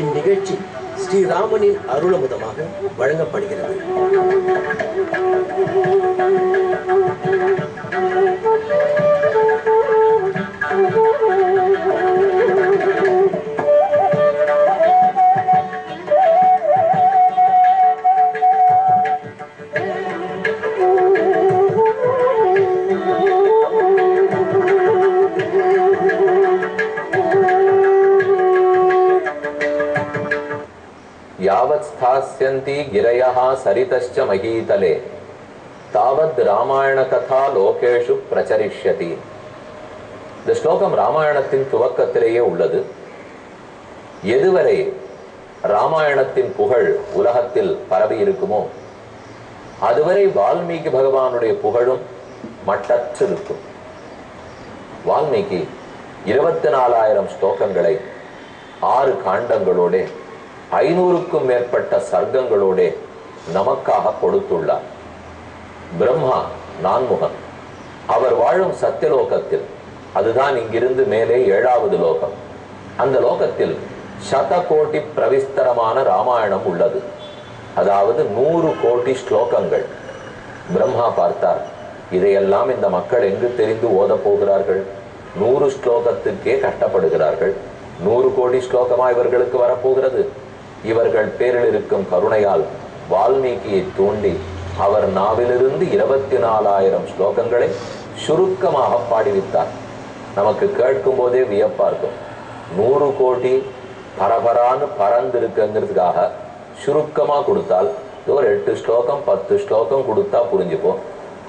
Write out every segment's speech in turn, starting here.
இந்நிகழ்ச்சி ஸ்ரீராமனின் அருளமுதமாக வழங்கப்படுகிறது. यावत् स्थास्यन्ति गिरयः सरितश्च महीतले तावत् रामायण कथा लोकेषु प्रचरिष्यति. இந்த ஸ்லோகம் ராமாயணத்தின் துவக்கத்திலேயே உள்ளது. எதுவரை ராமாயணத்தின் புகழ் உலகத்தில் பரவி இருக்குமோ அதுவரை வால்மீகி பகவானுடைய புகழும் மட்டற்று இருக்கும். வால்மீகி 24,000 ஸ்லோகங்களை 6 காண்டங்களோட 500க்கும் மேற்பட்ட சர்க்கங்களோட நமக்காக கொடுத்துள்ளார். பிரம்மா நான்முகன். அவர் வாழும் சத்தியலோகத்தில், அதுதான் இங்கிருந்து மேலே 7வது லோகம், அந்த லோகத்தில் 100 கோடி பிரவிஸ்தரமான ராமாயணம் உள்ளது. அதாவது 100 கோடி ஸ்லோகங்கள். பிரம்மா பார்த்தார், இதையெல்லாம் இந்த மக்கள் எங்கு தெரிந்து ஓத போகிறார்கள்? 100 ஸ்லோகத்துக்கே கஷ்டப்படுகிறார்கள். 100 கோடி ஸ்லோகமா இவர்களுக்கு வரப்போகிறது? இவர்கள் பேரில் இருக்கும் கருணையால் வால்மீகியை தூண்டி அவர் நாவிலிருந்து 24,000 ஸ்லோகங்களை சுருக்கமாக பாடிவித்தார். நமக்கு கேட்கும் போதே வியப்பா இருக்கும். 100 கோடி பரபரான்னு பறந்திருக்குங்கிறதுக்காக சுருக்கமா கொடுத்தால் ஒரு 8 ஸ்லோகம் 10 ஸ்லோகம் கொடுத்தா புரிஞ்சுப்போம்.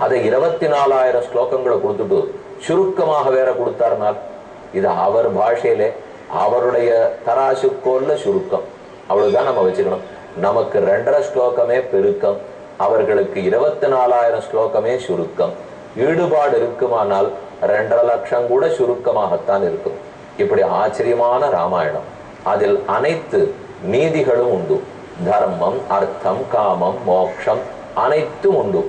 அதை 24,000 ஸ்லோகங்களை கொடுத்துட்டு சுருக்கமாக வேற கொடுத்தார்னால் இது அவர் பாஷையிலே அவருடைய தராசுக்கோல்ல சுருக்கம். அவ்வளவுதான் நம்ம வச்சுக்கணும். நமக்கு 2.5 ஸ்லோகமே பெருக்கம், அவர்களுக்கு 24,000 ஸ்லோகமே சுருக்கம். ஈடுபாடு இருக்குமானால் 2.5 லட்சம் கூட சுருக்கமாகத்தான் இருக்கும். இப்படி ஆச்சரியமான ராமாயணம். அதில் அனைத்து நீதிகளும் உண்டு. தர்மம், அர்த்தம், காமம், மோட்சம் அனைத்தும் உண்டு.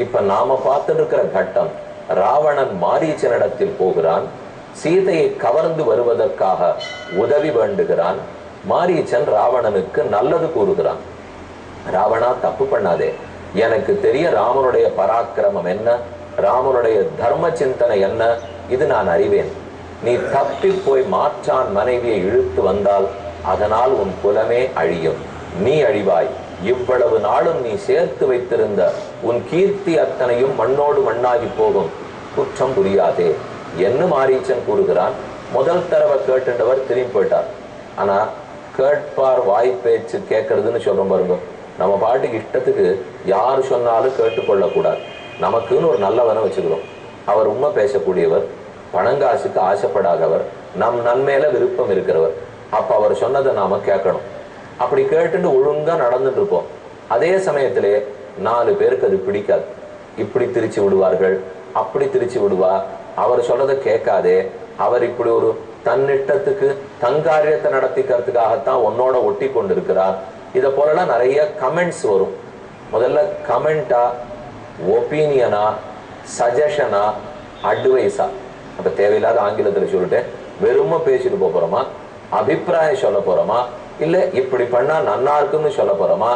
இப்ப நாம பார்த்துட்டு இருக்கிற கட்டம், ராவணன் மாரீச்சனிடத்தில் போகிறான், சீதையை கவர்ந்து வருவதற்காக உதவி வேண்டுகிறான். மாரீச்சன் ராவணனுக்கு நல்லது கூறுகிறான். ராவணா, தப்பு பண்ணாதே, எனக்கு தெரிய ராமனுடைய பராக்கிரமம் என்ன, ராமனுடைய தர்ம சிந்தனை என்ன, இது நான் அறிவேன். நீ தப்பி போய் மாற்றான் மனைவியை இழுத்து வந்தால் அதனால் உன் குலமே அழியும், நீ அழிவாய். இவ்வளவு நாளும் நீ சேர்த்து வைத்திருந்த உன் கீர்த்தி அத்தனையும் மண்ணோடு மண்ணாகி போகும், குற்றம் புரியாதே என்று மாரீச்சன் கூறுகிறான். முதல் தடவை கேட்டுண்டவர் திரும்பி போயிட்டார். ஆனா கேட்பார் வாய் பேச்சு கேட்கறதுன்னு சொல்றோம் பாருங்க. நம்ம பாட்டுக்கு இஷ்டத்துக்கு யாரு சொன்னாலும் கேட்டுக்கொள்ளக்கூடாது. நமக்குன்னு ஒரு நல்லவனை வச்சுக்கிறோம். அவர் உண்மை பேசக்கூடியவர், பணங்காசுக்கு ஆசைப்படாதவர், நம் நன்மையில விருப்பம் இருக்கிறவர். அப்ப அவர் சொன்னதை நாம கேட்கணும். அப்படி கேட்டுட்டு ஒழுங்கா நடந்துட்டு இருப்போம். அதே சமயத்திலே 4 பேருக்கு அது பிடிக்காது. இப்படி திரிச்சு விடுவார்கள், அப்படி திரிச்சு விடுவா, அவர் சொல்றதை கேட்காதே, அவர் இப்படி ஒரு தன்னிட்டத்துக்கு தங்காரியத்தை நடத்திக்கிறதுக்காகத்தான் உன்னோட ஒட்டி கொண்டிருக்கிறார். இதை போலலாம் நிறைய கமெண்ட்ஸ் வரும். முதல்ல கமெண்டா, ஒப்பீனியனா, சஜஷனா, அட்வைஸா? அப்ப தேவையில்லாத ஆங்கிலத்தில் சொல்லிட்டேன். வெறுமை பேசிட்டு போறோமா, அபிப்பிராயம் சொல்ல போறோமா, இல்ல இப்படி பண்ணா நன்னா இருக்குன்னு சொல்ல போறோமா,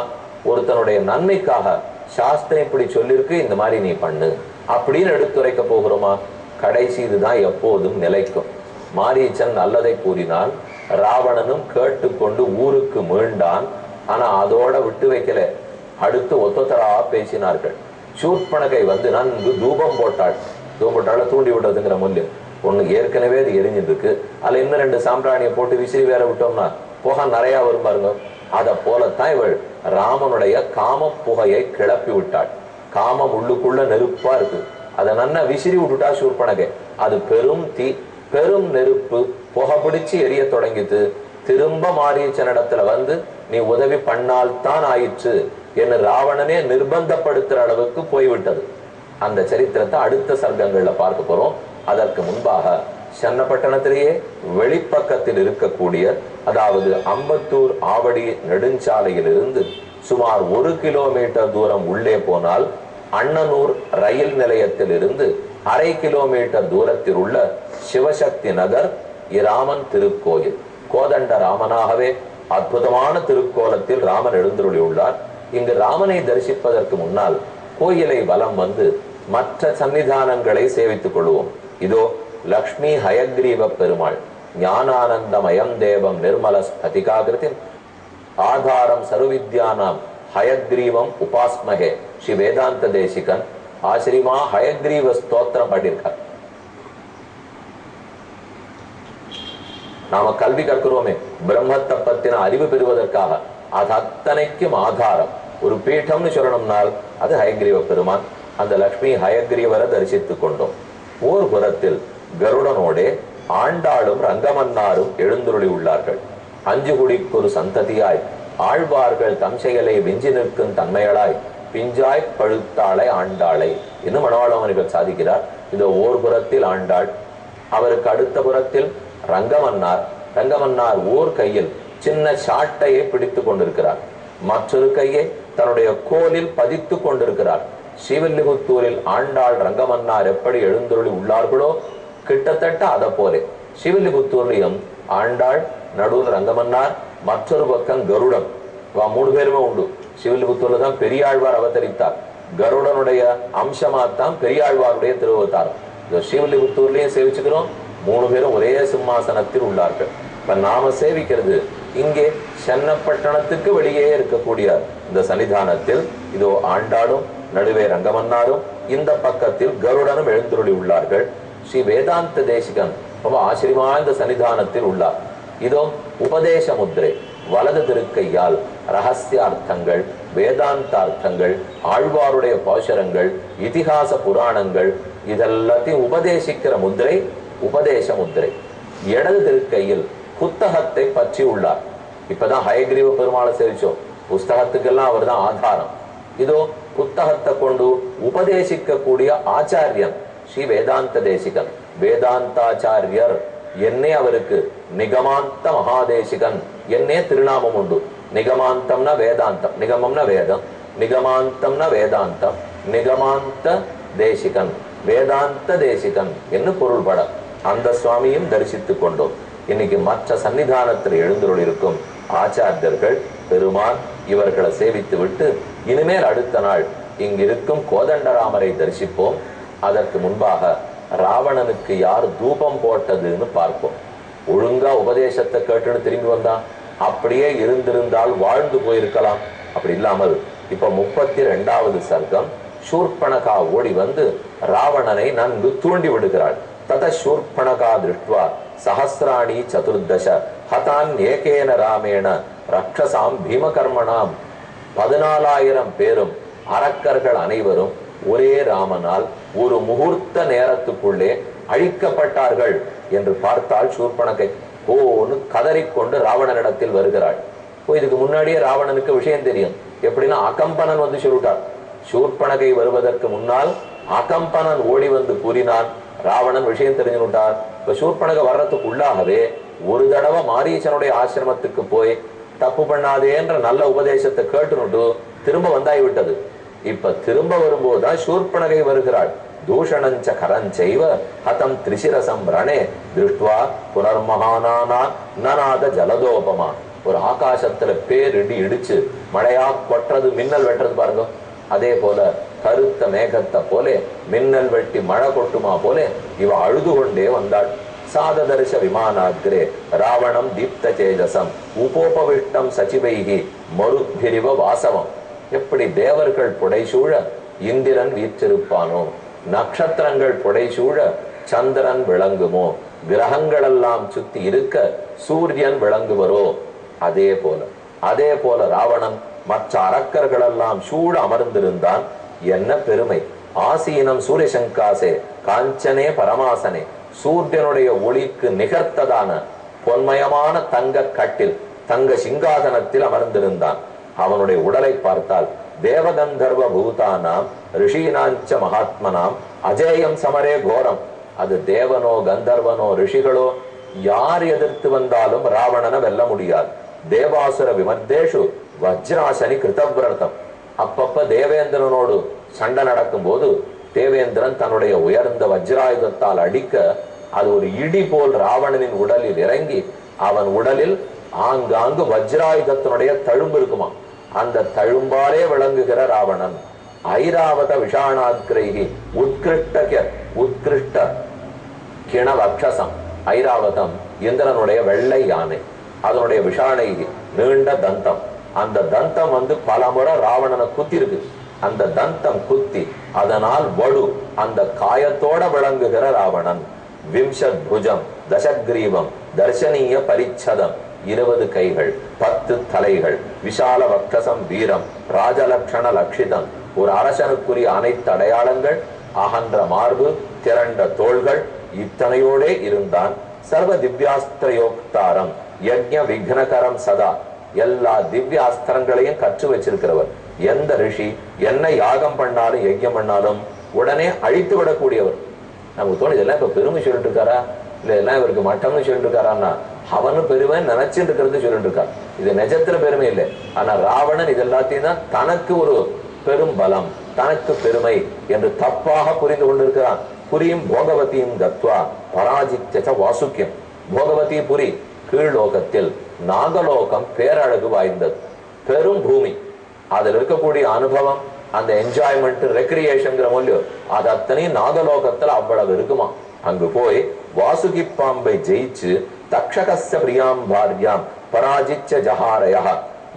ஒருத்தனுடைய நன்மைக்காக சாஸ்திரம் இப்படி சொல்லிருக்கு, இந்த மாதிரி நீ பண்ணு அப்படின்னு எடுத்துரைக்க போகிறோமா? கடைசி இதுதான் எப்போதும் நிலைக்கும். மாரீச்சன் நல்லதை கூறினான், ராவணனும் கேட்டுக்கொண்டு ஊருக்கு மீண்டான். ஆனா அதோட விட்டு வைக்கல, அடுத்து ஒத்தொத்தரா பேசினார்கள். சூர்பனகை வந்து நன்கு தூபம் போட்டாள். தூபம் போட்டால தூண்டி விடுறதுங்கிற முல்லு ஒண்ணு ஏற்கனவே அது எரிஞ்சிட்டு இருக்கு, அதுல இன்னும் 2 சாம்பிராணியை போட்டு விசிறி வேற விட்டோம்னா புகை நிறைய வரும் பாருங்க. அத போலத்தான் இவள் ராமனுடைய காம புகையை கிளப்பி விட்டாள். காமம் உள்ளுக்குள்ள நெருப்பா இருக்கு, அதை நன்னா விசிறி விட்டுட்டா சூர்பனகை. அது பெரும் தீ, பெரும் நெருப்பு, புகை பிடிச்சு எரிய தொடங்கிட்டு திரும்ப மாரீச்சனிடத்துல வந்து நீ உதவி பண்ணால்தான் ஆயிற்று என்று ராவணனே நிர்பந்தப்படுத்துற அளவுக்கு போய்விட்டது. அந்த சரித்திரத்தை அடுத்த சர்க்கங்கள்ல பார்க்க போறோம். அதற்கு முன்பாக சென்னப்பட்டணத்திலேயே வெளிப்பக்கத்தில் இருக்கக்கூடிய, அதாவது அம்பத்தூர் ஆவடி நெடுஞ்சாலையிலிருந்து சுமார் 1 கிலோமீட்டர் தூரம் உள்ளே போனால் அண்ணனூர் ரயில் நிலையத்தில் இருந்து 1/2 கிலோமீட்டர் தூரத்தில் உள்ள சிவசக்தி நகர் இராமன் திருக்கோயில். கோதண்ட ராமனாகவே அற்புதமான திருக்கோலத்தில் ராமன் எழுந்தருளியுள்ளார். இங்கு ராமனை தரிசிப்பதற்கு முன்னால் கோயிலை வலம் வந்து மற்ற சன்னிதானங்களை சேவித்துக் கொள்வோம். இதோ லக்ஷ்மி ஹயக்ரீவ பெருமாள் ஞானானந்தமயம் தேவம் நிர்மல ஸ்பதிகாகிருதி ஆதாரம் சர்வவித்யானாம் ஹயக்ரீவம் உபாஸ்மகே ஸ்ரீ வேதாந்த தேசிகன் ஆசிரிமா ஹயக்ரீவ ஸ்தோத்திரம் பாடியிருக்கார். நாம கல்வி கற்கிறோமே பிரம்மத்தை பத்தின அறிவு பெறுவதற்காக, அது அத்தனைக்கும் ஆதாரம் ஒரு பீட்டம்னு சொல்லணும்னால் அது ஹயக்ரீவ பெருமான். அந்த லக்ஷ்மி ஹயக்ரீவரை தரிசித்துக் கொண்டோம். ஓர் புறத்தில் கருடனோடே ஆண்டாளும் ரங்கமன்னாரும் எழுந்துருளி உள்ளார்கள். அஞ்சு குடிக்கு ஒரு சந்ததியாய் ஆழ்வார்கள் தம் செயலை விஞ்சி நிற்கும் தன்மையளாய் பிஞ்சாய் பழுத்தாளை ஆண்டாளை இன்னும் மணவாளவர்கள் சாதிக்கிறார். இதோ ஓர் புறத்தில் ஆண்டாள், அவருக்கு அடுத்த புறத்தில் ரங்கமன்னார். ரங்கமன்னார் ஓர் கையில் சின்ன சாட்டையை பிடித்துக் கொண்டிருக்கிறார், மற்றொரு கையை தன்னுடைய கோலில் பதித்துக் கொண்டிருக்கிறார். ஸ்ரீவில்லிபுத்தூரில் ஆண்டாள் ரங்கமன்னார் எப்படி எழுந்துருளி உள்ளார்களோ கிட்டத்தட்ட அதை போலே ஸ்ரீவில்லிபுத்தூர்லையும் ஆண்டாள், நடுவில் ரங்கமன்னார், மற்றொரு பக்கம் கருடன். மூணு பேருமே உண்டு. ஸ்ரீவில்லிபுத்தூர்ல தான் பெரியாழ்வார் அவதரித்தார். கருடனுடைய அம்சமாத்தான் பெரியாழ்வாருடைய திருவத்தாரம். ஸ்ரீவில்லிபுத்தூர்லயும் சேவிச்சுக்கிறோம். மூணு பேரும் ஒரே சிம்மாசனத்தில் உள்ளார்கள். இப்ப நாம சேவிக்கிறது இங்கே சென்னப்பட்டணத்துக்கு வெளியே இருக்கக்கூடிய இந்த சன்னிதானத்தில் இதோ ஆண்டாளும் நடுவே ரங்கமன்னாரும் இந்த பக்கத்தில் கருடனும் எழுந்துருளி உள்ளார்கள். ஸ்ரீ வேதாந்த தேசிகன் ரொம்ப ஆச்சரியமா இந்த சன்னிதானத்தில் உள்ளார். இதோ உபதேச முத்திரை வலது திருக்கையால் ரகசியார்த்தங்கள், வேதாந்தார்த்தங்கள், ஆழ்வாருடைய பாசுரங்கள், இதிகாச புராணங்கள் இதெல்லாத்தையும் உபதேசிக்கிற முத்திரை உபதேச முத்திரை. இடது திருக்கையில் புத்தகத்தை பற்றி உள்ளார். இப்பதான் ஹயக்ரீவ பெருமாளை சேவிச்சோம். புஸ்தகத்துக்கெல்லாம் அவர் தான் ஆதாரம். இதோ புத்தகத்தை கொண்டு உபதேசிக்க கூடிய ஆச்சாரியன் ஸ்ரீ வேதாந்த தேசிகன், வேதாந்தாச்சாரியர் என்னே அவருக்கு நிகமாந்த மகாதேசிகன் என்னே திருநாமம் உண்டு. நிகமாந்தம்னா வேதாந்தம், நிகமம்னா வேதம், நிகமாந்தம்னா வேதாந்தம், நிகமாந்த தேசிகன் வேதாந்த தேசிகன் என்று பொருள்பட அந்த சுவாமியும் தரிசித்துக் கொண்டோம். இன்னைக்கு மற்ற சன்னிதானத்தில் எழுந்துள்ள இருக்கும் ஆச்சாரியர்கள் பெருமான் இவர்களை சேவித்து விட்டு இனிமேல் அடுத்த நாள் இங்கிருக்கும் கோதண்டராமரை தரிசிப்போம். அதற்கு முன்பாக ராவணனுக்கு யார் தூபம் போட்டதுன்னு பார்ப்போம். ஒழுங்கா உபதேசத்தை கேட்டுன்னு திரும்பி வந்தான். அப்படியே இருந்திருந்தால் வாழ்ந்து போயிருக்கலாம். அப்படி இல்லாமல் இப்ப 32வது சர்க்கம் சூர்பணகா ஓடி வந்து ராவணனை நன்கு தூண்டி விடுகிறாள். தத சூர்பணகா திருஷ்டுவா சஹஸ்ராணி சதுர்தச ஹதான் ஏகேன ராமேண ரக்ஷசாம் பீமகர்மணாம். 14,000 பேரும் அரக்கர்கள் அனைவரும் ஒரே ராமனால் ஒரு முகூர்த்த நேரத்துக்குள்ளே அழிக்கப்பட்டார்கள் என்று பார்த்தால் சூர்பணகை ஓன்னு கதறிக்கொண்டு ராவணனிடத்தில் வருகிறாள். இதுக்கு முன்னாடியே ராவணனுக்கு விஷயம் தெரியும். எப்படின்னா அகம்பனன் வந்து சொல்லிட்டார். சூர்பணகை வருவதற்கு முன்னால் அகம்பனன் ஓடி வந்து கூறினான். ராவணன் விஷயம் தெரிஞ்சுட்டார். இப்ப சூர்பணகை வர்றதுக்கு உள்ளாகவே ஒரு தடவை மாரீசனுடைய ஆசிரமத்துக்கு போய் தப்பு பண்ணாதேன்ற நல்ல உபதேசத்தை கேட்டுனுட்டு திரும்ப வந்தாய்விட்டது. இப்ப திரும்ப வரும்போதுதான் சூர்பணகை வருகிறாள். தூஷணஞ்ச கரஞ்சைவ ஹதம் திரிசிரசம் ரணே திருஷ்டுவா புனர்மகானானா நநாத ஜலதோபமா. ஒரு ஆகாசத்துல பேரிடி இடிச்சு மழையா கொட்டுறது, மின்னல் வெட்டுறது பாருங்க. அதே போல கருத்த மேகத்தை போல மின்னல் வெட்டி மழை கொட்டுமா போல இவ அழுது கொண்டே வந்தாள். சாததர்ஷ விமானாகிரே ராவணம் தீப்த சேஜசம் உபோபவிஷ்டம் சச்சிவைகி மருத்பிரிவ வாசவம். எப்படி தேவர்கள் புடைசூழ இந்திரன் வீற்றிருப்பானோ, நட்சத்திரங்கள் புடைசூழ சந்திரன் விளங்குமோ, கிரகங்கள் எல்லாம் சுத்தி இருக்க சூரியன் விளங்குவரோ, அதே போல ராவணன் மற்ற அரக்கர்கள் எல்லாம் சூழ அமர்ந்திருந்தான். என்ன பெருமை! ஆசீனம் சூரியசங்காசே காஞ்சனே பரமாசனே. சூரியனுடைய ஒளிக்கு நிகர்த்ததான பொன்மயமான தங்க கட்டில், தங்க சிங்காதனத்தில் அமர்ந்திருந்தான். அவனுடைய உடலை பார்த்தால் தேவகந்தர்வ பூதானாம் ரிஷீனாஞ்ச மகாத்மனாம் அஜேயம் சமரே கோரம். அது தேவனோ கந்தர்வனோ ரிஷிகளோ யார் எதிர்த்து வந்தாலும் ராவணனை வெல்ல முடியாது. தேவாசுர விமர்தேஷு வஜ்ராசனி கிருதவிரதம். அப்பப்ப தேவேந்திரனோடு சண்டை நடக்கும் போது தேவேந்திரன் தன்னுடைய உயர்ந்த வஜ்ராயுதத்தால் அடிக்க அது ஒரு இடி போல் ராவணனின் உடலில் இறங்கி அவன் உடலில் ஆங்காங்கு வஜ்ராயுதத்தினுடைய தழும்பு இருக்குமா, அந்த தழும்பாலே விளங்குகிற ராவணன். ஐராவத விஷாணாக்கிரைகி உத்கிருஷ்ட கிணவக்ஷசம். ஐராவதம் இந்திரனுடைய வெள்ளை யானை, அதனுடைய விஷாணை நீண்ட தந்தம். அந்த தந்தம் பல முறை ராவணனை குத்தி இருக்கு. அந்த தந்தம் குத்தி அதனால் வடு அந்த காயத்தோட விளங்குகிற ராவணன். விம்சத் புஜம் தசக்ரீவம் தர்சனீய பரிச்சதம். 20 கைகள் 10 தலைகள் விஷால வக்ஷசம் வீரம் ராஜலக்ஷண லட்சிதம். ஒரு அரசனுக்குரிய அனைத்து அடையாளங்கள், அகன்ற மார்பு, திரண்ட தோள்கள், இத்தனையோடே இருந்தான். சர்வ திவ்யாஸ்திரயோக்தாரம் யஜ்ஞ விக்னகரம் சதா. எல்லா திவ்ய அஸ்திரங்களையும் கற்று வச்சிருக்கிறவர். எந்த ரிஷி என்ன யாகம் பண்ணாலும் யஜ்யம் பண்ணாலும் உடனே அழித்து விடக்கூடியவர். நமக்கு தோணும் இதெல்லாம் இப்ப பெருமை சொல்லிட்டு இருக்காரா, இல்ல எல்லாம் இவருக்கு மட்டம்னு சொல்லிட்டு இருக்காரான்னா, அவனு பெருமை நினைச்சுட்டு இருக்கிறது சொல்லிட்டு இருக்கார். இது நிஜத்துல பெருமை இல்லை. ஆனா ராவணன் இது எல்லாத்தையும் தான் தனக்கு ஒரு பெரும் பலம், தனக்கு பெருமை என்று தப்பாக புரிந்து கொண்டிருக்கிறான். புரியும் போகவதியும் தத்வா பராஜித்ய வாசுக்கியம். போகவதி புரி கீழ்லோகத்தில், நாகலோகம் பேரழகு வாய்ந்தது, பெரும் பூமி. அதில் இருக்கக்கூடிய அனுபவம், அந்த என்ஜாய்மெண்ட், ரெக்ரியேஷன்ங்கிற மொழியோ அது அத்தனையும் நாகலோகத்துல அவ்வளவு இருக்குமா. அங்கு போய் வாசுகி பாம்பை ஜெயிச்சு தக்ஷகஸ்ய பிரியாம் பாரியாம் பராஜிச்ச ஜஹாரயா.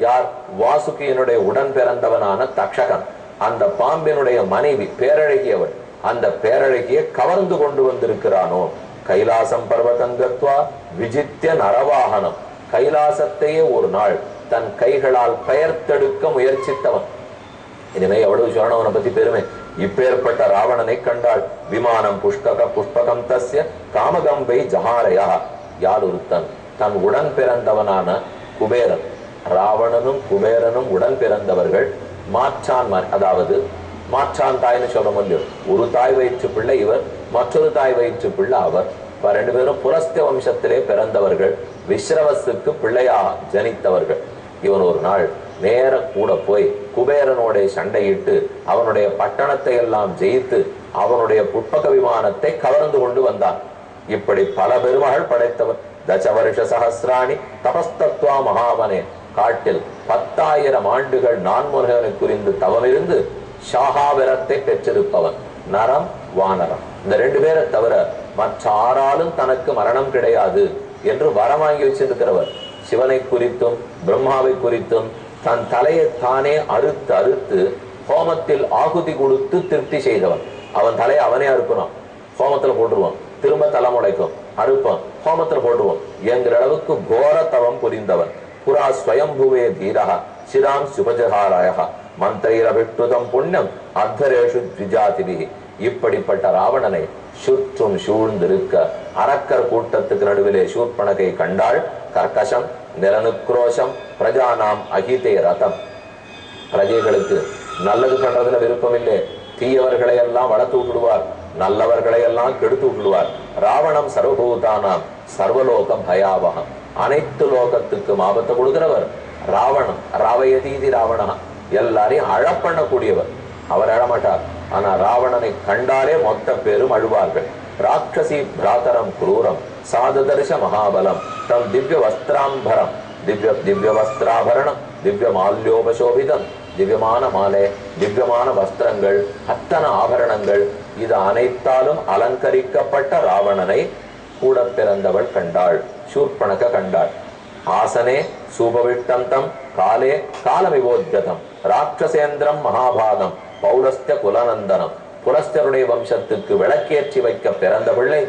யார்? வாசுகியினுடைய உடன் பிறந்தவனான தக்ஷகன். அந்த பாம்பினுடைய மனைவி பேரழகியவள். அந்த பேரழகியை கவர்ந்து கொண்டு வந்திருக்கிறானோ. கைலாசம் பர்வதங்கத்வா விஜித்ய நரவாகனம். கைலாசத்தையே ஒரு நாள் தன் கைகளால் பெயர்த்தெடுக்க முயற்சித்தவன். இனிமே எவ்வளவு சொல்லணும் பத்தி பெருமை. இப்பேற்பட்ட ராவணனை கண்டாள். விமானம் புஷ்பகம் தஸ்ய காமகம்பை ஜஹாரயா. யார் ஒருத்தன்? தன் உடன் பிறந்தவனான குபேரன். ராவணனும் குபேரனும் உடன் பிறந்தவர்கள். மாற்றான், அதாவது மாற்றான் தாய்னு சொல்ல முடியும். ஒரு தாய் வயிற்று பிள்ளை இவர், மற்றொரு தாய் வயிற்று பிள்ளை அவர். 2 பேரும் புலஸ்திய வம்சத்திலே பிறந்தவர்கள். விஸ்ரவசுக்கு பிள்ளையா ஜனித்தவர்கள். இவன் ஒரு நாள் நேர கூட போய் குபேரனோட சண்டையிட்டு அவனுடைய பட்டணத்தை எல்லாம் ஜெயித்து அவனுடைய புட்பக விமானத்தை கவர்ந்து கொண்டு வந்தான். இப்படி பல பெருமகள் படைத்தவர். தச வருஷ சஹசிராணி தபஸ்தத்வா மகாவனே. காட்டில் 10,000 ஆண்டுகள் நான்முருகனை குறிந்து தவமிருந்து ஷாகாவிரத்தை பெற்றிருப்பவன். நரம் வானரம் இந்த 2 பேரை தவிர மற்ற ஆறாலும் தனக்கு மரணம் கிடையாது என்று வரம் வாங்கி வச்சிருக்கிறவர். சிவனை குறித்தும் பிரம்மாவை குறித்தும் தன் தலையை தானே அறுத்து அறுத்து ஹோமத்தில் ஆகுதி கொடுத்து திருப்தி செய்தவன். அவன் தலையை அவனே அறுக்கணும், ஹோமத்துல போட்டுருவான். திரும்ப தலைமுளைக்கும், அறுப்பான், ஹோமத்துல போட்டுருவான் என்கிற அளவுக்கு கோர தவம் புரிந்தவன். புரா ஸ்வயம்புவே தீரஹ சிராம் சுபஜஹாராய மந்திரைரபிட்டுதம் புண்ணியம் அத்தரேஷு த்விஜாதிபிஹி. இப்படிப்பட்ட ராவணனை சுற்றும் சூழ்ந்திருக்க அரக்கர் கூட்டத்துக்கு நடுவிலே சூர்பனகை கண்டாள். கர்கசம் நிரனுக்ரோஷம் பிரஜானாம் அகிதே ரதம். பிரஜைகளுக்கு நல்லது பண்றதுல விருப்பம் இல்லை. தீயவர்களை எல்லாம் வளர்த்து விட்டுடுவார், நல்லவர்களை எல்லாம் கெடுத்து விட்டுடுவார். ராவணம் சர்வபூதானாம் சர்வலோகம் பயாவகம். அனைத்து லோகத்துக்கும் ஆபத்தை கொடுக்கிறவர் ராவணன். ராவயதீதி ராவணா. எல்லாரையும் அழப்பண்ணக்கூடியவர். அவர் அழமாட்டார். ஆனா ராவணனை கண்டாலே மொத்த பேரும் அழுவார்கள். ராட்சசி பிராதரம் குரூரம் சாததர்ஷ மகாபலம் தம் திவ்ய வஸ்திராம்பரம். திவ்ய வஸ்திராபரணம், திவ்ய மால்யோபசோபிதம், திவ்யமான மாலை, திவ்யமான வஸ்திரங்கள், அத்தனை ஆபரணங்கள், இது அனைத்தாலும் அலங்கரிக்கப்பட்ட ராவணனை கூட பிறந்தவள் கண்டாள். சூர்பனக கண்டாள். ஆசனே சூபவிட்டந்தம் காலே காலமிவோத்கதம் ராட்சசேந்திரம் மகாபாகம் பௌலஸ்த குலநந்தனம். புலஸ்தருடைய வம்சத்துக்கு விளக்கேற்றி வைக்க பிறந்த பிள்ளை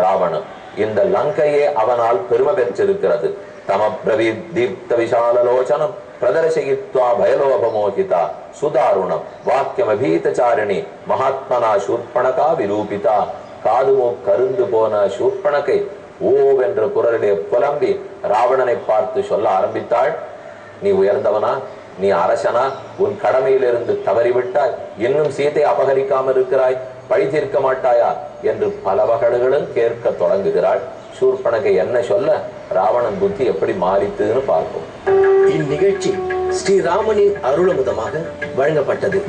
ராவணன். இந்த லங்கையே அவனால் பெருமை பெற்றிருக்கிறது. தமப்ரவி தீப்த விஷாலலோச்சனம் பிரதர்சயித்வா பயலோபமோகிதா சுதாருணம் வாக்கியமபீதச்சாரிணி மகாத்மனா சூர்பனகா விரூபிதா. காதுமோ கருந்து போன சூர்பனகை ஓவென்ற குரலிலே புலம்பி ராவணனை பார்த்து சொல்ல ஆரம்பித்தாள். நீ உயர்ந்தவனா? நீ அரசனா? உன் கடமையிலிருந்து தவறிவிட்டாய். இன்னும் சீதை அபகரிக்காமல் இருக்கிறாய். பழி தீர்க்க மாட்டாயா என்று பல வகைகளும் கேட்க தொடங்குகிறாள். சூர்பனகை என்ன சொல்ல ராவணன் புத்தி எப்படி மாறித்துன்னு பார்ப்போம். இந்நிகழ்ச்சி ஸ்ரீராமனின் அருளமுதமாக வழங்கப்பட்டது.